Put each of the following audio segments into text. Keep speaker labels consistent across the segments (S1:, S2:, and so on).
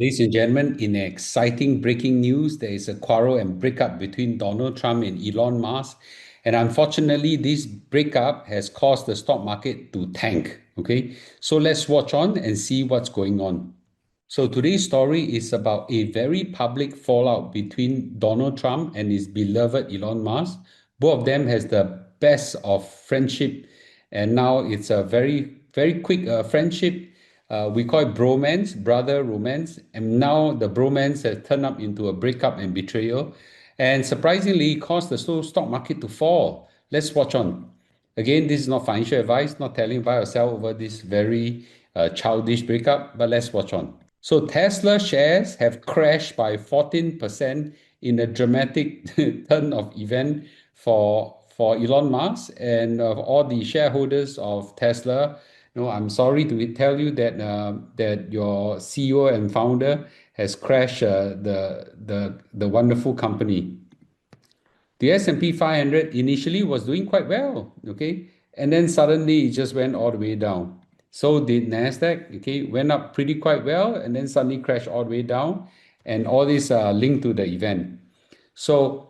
S1: Ladies and gentlemen, in exciting breaking news, there is a quarrel and breakup between Donald Trump and Elon Musk. And unfortunately, this breakup has caused the stock market to tank. Okay, so let's watch on and see what's going on. So today's story is about a very public fallout between Donald Trump and his beloved Elon Musk. Both of them has the best of friendship, and now it's a very quick friendship. We call it bromance, brother romance, and now the bromance has turned up into a breakup and betrayal, and surprisingly caused the stock market to fall. Let's watch on. Again, this is not financial advice, not telling you buy or sell over this very childish breakup, but let's watch on. So Tesla shares have crashed by 14% in a dramatic turn of event for Elon Musk and all the shareholders of Tesla. I'm sorry to tell you that that your CEO and founder has crashed the wonderful company. The S&P 500 initially was doing quite well, okay, and then suddenly it just went all the way down. So did Nasdaq, okay, went up pretty quite well, and then suddenly crashed all the way down, and all these are linked to the event. So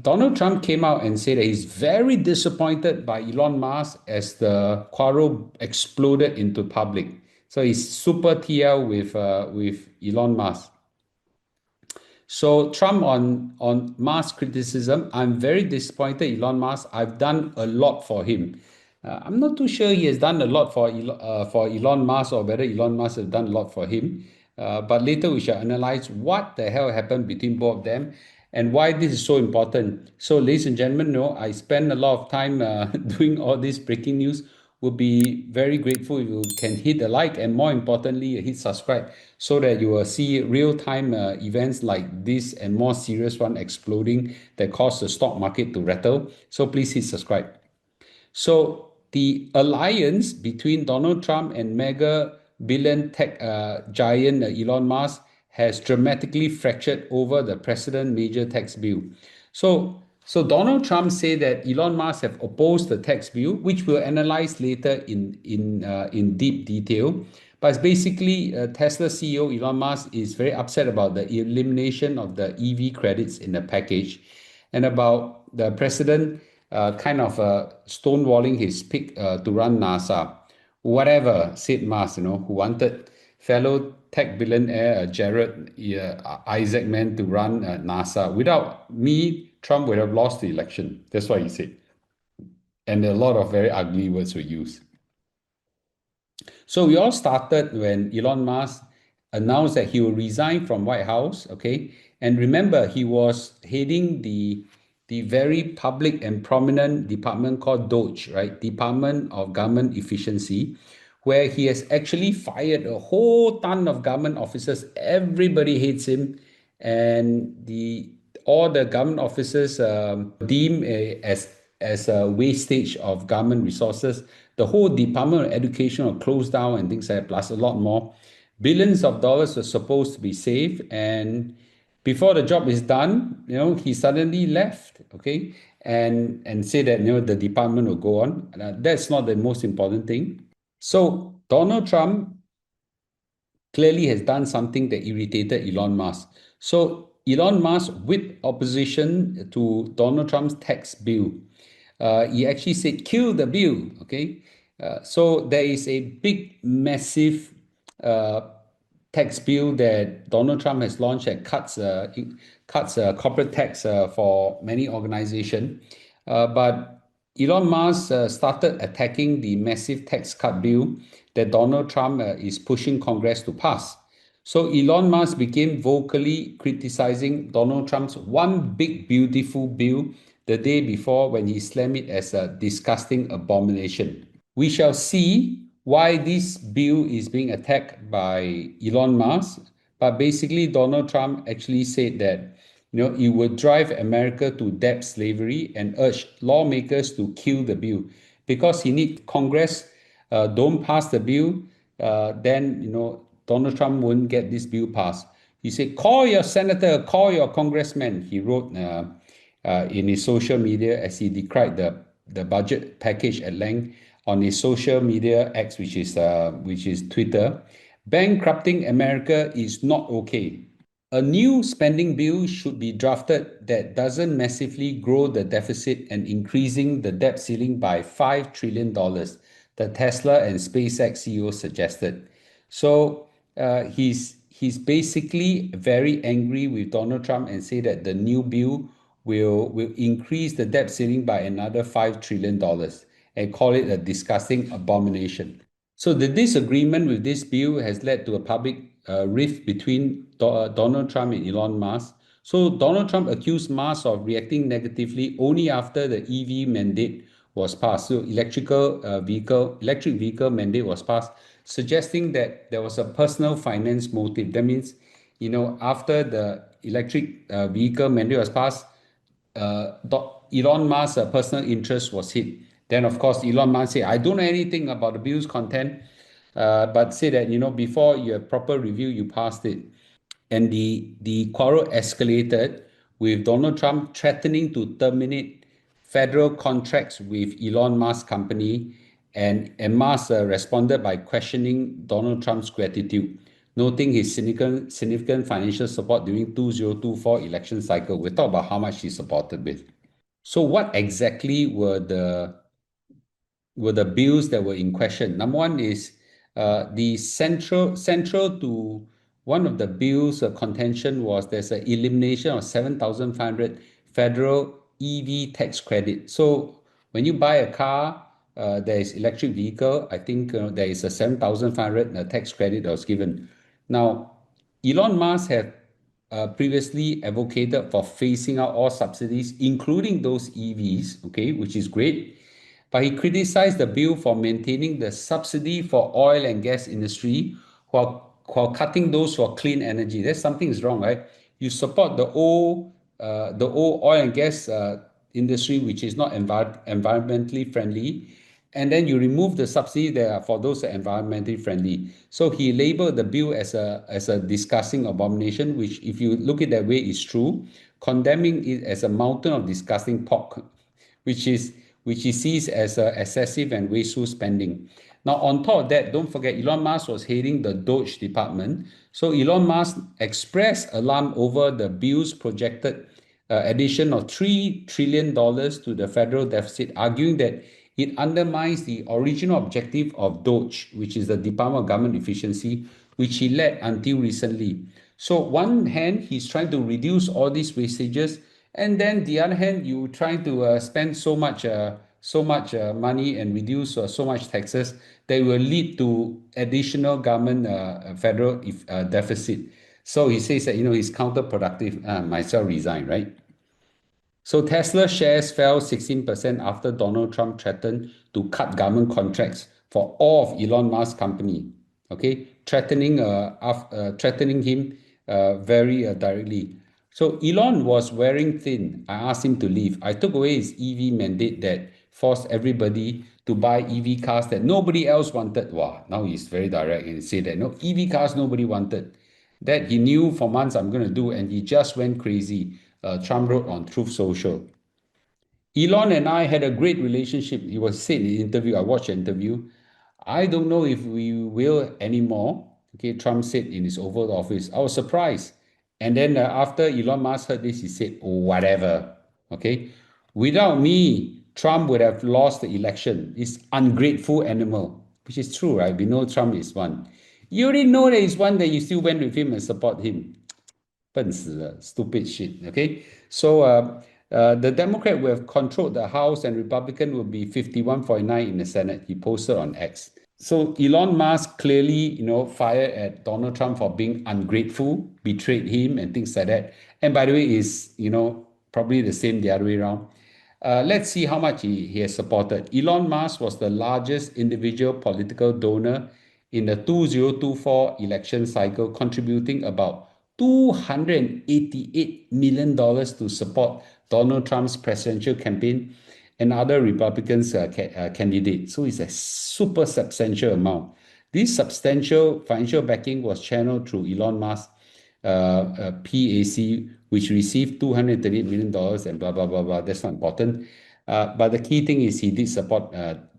S1: Donald Trump came out and said that he's very disappointed by Elon Musk as the quarrel exploded into public. So he's super TL with Elon Musk. So Trump on Musk criticism, I'm very disappointed. Elon Musk, I've done a lot for him. I'm not too sure he has done a lot for Elon Musk or whether Elon Musk has done a lot for him. But later we shall analyze what the hell happened between both of them and why this is so important. So, ladies and gentlemen, I spend a lot of time doing all this breaking news. Would be very grateful if you can hit a like and more importantly, hit subscribe so that you will see real-time events like this and more serious one exploding that cause the stock market to rattle. So please hit subscribe. So the alliance between Donald Trump and mega billion tech giant Elon Musk has dramatically fractured over the president major tax bill. So Donald Trump said that Elon Musk have opposed the tax bill, which we'll analyze later in deep detail. But it's basically Tesla CEO Elon Musk is very upset about the elimination of the EV credits in the package, and about the president kind of stonewalling his pick to run NASA. Whatever, said Musk, who wanted fellow tech billionaire Jared Isaacman to run NASA. Without me, Trump would have lost the election. That's what he said. And a lot of very ugly words were used. So we all started when Elon Musk announced that he will resign from White House, okay? And remember, he was heading the very public and prominent department called DOGE, right? Department of Government Efficiency, where he has actually fired a whole ton of government officers. Everybody hates him, and all the government officers deem as a wastage of government resources. The whole Department of Education will close down and things like that, plus a lot more. Billions of dollars were supposed to be saved, and before the job is done, he suddenly left, okay, and said that the department will go on. That's not the most important thing. So Donald Trump clearly has done something that irritated Elon Musk. So Elon Musk whipped opposition to Donald Trump's tax bill. He actually said, kill the bill, okay? So there is a big, massive tax bill that Donald Trump has launched that cuts corporate tax for many organizations. But Elon Musk started attacking the massive tax cut bill that Donald Trump is pushing Congress to pass. So Elon Musk became vocally criticizing Donald Trump's one big beautiful bill the day before when he slammed it as a disgusting abomination. We shall see why this bill is being attacked by Elon Musk, but basically Donald Trump actually said that it would drive America to debt slavery and urged lawmakers to kill the bill because he needs Congress don't pass the bill, then Donald Trump won't get this bill passed. He said, call your senator, call your congressman. He wrote in his social media as he decried the budget package at length on his social media X, which is Twitter. Bankrupting America is not okay. A new spending bill should be drafted that doesn't massively grow the deficit and increasing the debt ceiling by $5 trillion, the Tesla and SpaceX CEO suggested. So he's basically very angry with Donald Trump and say that the new bill will increase the debt ceiling by another $5 trillion and call it a disgusting abomination. So the disagreement with this bill has led to a public rift between Donald Trump and Elon Musk. So Donald Trump accused Musk of reacting negatively only after the EV mandate was passed. So electric vehicle mandate was passed, suggesting that there was a personal finance motive. That means, after the electric vehicle mandate was passed, Elon Musk's personal interest was hit. Then, of course, Elon Musk said, I don't know anything about the bill's content, but say that, before you have proper review, you passed it. And the quarrel escalated with Donald Trump threatening to terminate federal contracts with Elon Musk company. And Musk responded by questioning Donald Trump's gratitude, noting his significant financial support during 2024 election cycle. We'll talk about how much he supported with. So what exactly were the bills that were in question? Number one is the central to one of the bills of contention was there's an elimination of 7,500 federal EV tax credit. So when you buy a car, there is electric vehicle. I think there is a 7,500 tax credit that was given. Now, Elon Musk had previously advocated for phasing out all subsidies, including those EVs, okay, which is great. But he criticized the bill for maintaining the subsidy for oil and gas industry while cutting those for clean energy. There's something is wrong, right? You support the old oil and gas industry, which is not environmentally friendly, and then you remove the subsidy there for those that are environmentally friendly. So he labeled the bill as a disgusting abomination, which, if you look at that way, is true, condemning it as a mountain of disgusting pork, which he sees as excessive and wasteful spending. Now, on top of that, don't forget, Elon Musk was heading the Doge department. So Elon Musk expressed alarm over the bill's projected addition of $3 trillion to the federal deficit, arguing that it undermines the original objective of Doge, which is the Department of Government Efficiency, which he led until recently. So one hand, he's trying to reduce all these wastages, and then the other hand, you try to spend so much money and reduce so much taxes that will lead to additional government federal deficit. So he says that he's counterproductive. Myself resign, right? So Tesla shares fell 16% after Donald Trump threatened to cut government contracts for all of Elon Musk's company. Okay, threatening him very directly. So Elon was wearing thin. I asked him to leave. I took away his EV mandate that forced everybody to buy EV cars that nobody else wanted. Wow, now he's very direct and say that no EV cars nobody wanted. That he knew for months I'm going to do, and he just went crazy. Trump wrote on Truth Social. Elon and I had a great relationship. He was said in the interview. I watched the interview. I don't know if we will anymore. Okay, Trump said in his Oval Office. I was surprised. And then after Elon Musk heard this, he said, oh, whatever. Okay, without me, Trump would have lost the election. This ungrateful animal, which is true, right? We know Trump is one. You already know that he's one, that you still went with him and support him. 笨死了 stupid shit. Okay, so the Democrat will have controlled the House and Republican will be 51-49 in the Senate. He posted on X. So Elon Musk clearly, fired at Donald Trump for being ungrateful, betrayed him, and things like that. And by the way, is probably the same the other way around. Let's see how much he has supported. Elon Musk was the largest individual political donor in the 2024 election cycle, contributing about $288 million to support Donald Trump's presidential campaign and other Republicans candidates. So it's a super substantial amount. This substantial financial backing was channeled through Elon Musk PAC, which received $238 million and blah, blah, blah, blah. That's not important. But the key thing is he did support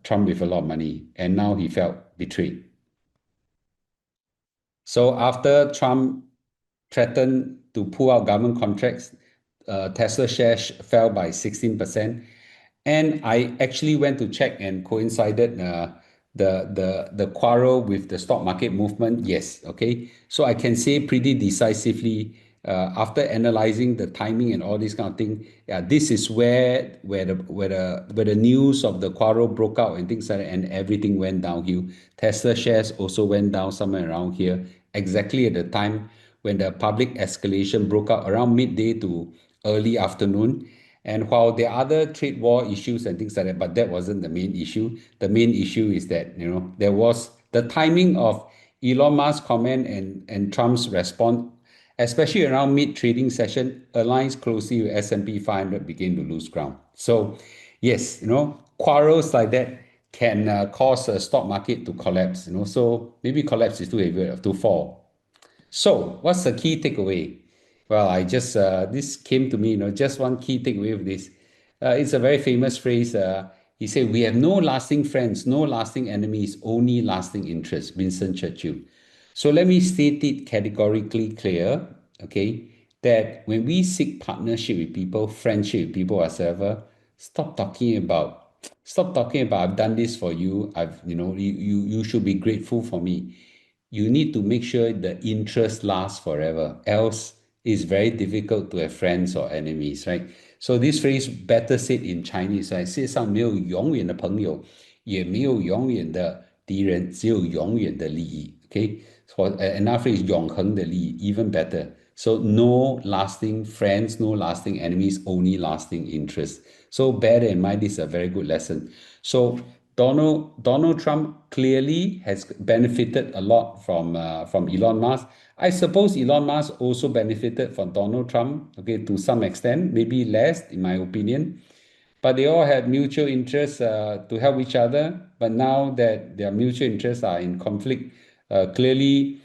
S1: Trump with a lot of money, and now he felt betrayed. So after Trump threatened to pull out government contracts, Tesla shares fell by 16%. And I actually went to check and coincided the quarrel with the stock market movement. Yes, okay. So I can say pretty decisively after analyzing the timing and all this kind of thing. Yeah, this is where the news of the quarrel broke out and things like that, and everything went downhill. Tesla shares also went down somewhere around here, exactly at the time when the public escalation broke out around midday to early afternoon. And while there are other trade war issues and things like that, but that wasn't the main issue. The main issue is that, there was the timing of Elon Musk's comment and Trump's response, especially around mid-trading session, aligns closely with S&P 500 begin to lose ground. So yes, quarrels like that can cause a stock market to collapse, so maybe collapse is too heavy, to fall. So, what's the key takeaway? Well, I just this came to me, just one key takeaway of this. It's a very famous phrase. He said, "We have no lasting friends, no lasting enemies, only lasting interests." Winston Churchill. So let me state it categorically clear, okay, that when we seek partnership with people, friendship with people, whatsoever, stop talking about I've done this for you. You should be grateful for me. You need to make sure the interest lasts forever. Else, it's very difficult to have friends or enemies, right? So this phrase better said in Chinese, right? 世界上没有永远的朋友，也没有永远的敌人，只有永远的利益。Okay, so another phrase 永恒的利益 even better. So no lasting friends, no lasting enemies, only lasting interests. So bear that in mind. This is a very good lesson. So Donald Trump clearly has benefited a lot from Elon Musk. I suppose Elon Musk also benefited from Donald Trump, okay, to some extent, maybe less, in my opinion. But they all had mutual interests to help each other. But now that their mutual interests are in conflict, clearly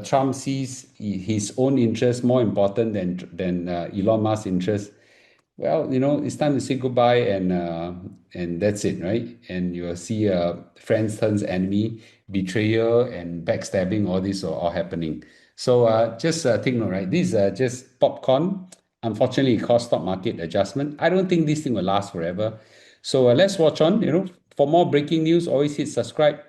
S1: Trump sees his own interests more important than Elon Musk's interests. Well, it's time to say goodbye, and that's it, right? And you'll see friends turns enemy, betrayal and backstabbing, all this are all happening. So just take note, right? This is just popcorn. Unfortunately, it caused stock market adjustment. I don't think this thing will last forever. So let's watch on. For more breaking news, always hit subscribe,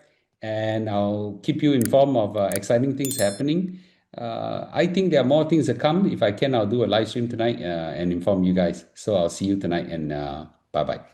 S1: and I'll keep you informed of exciting things happening. I think there are more things to come. If I can, I'll do a live stream tonight and inform you guys. So I'll see you tonight, and bye bye.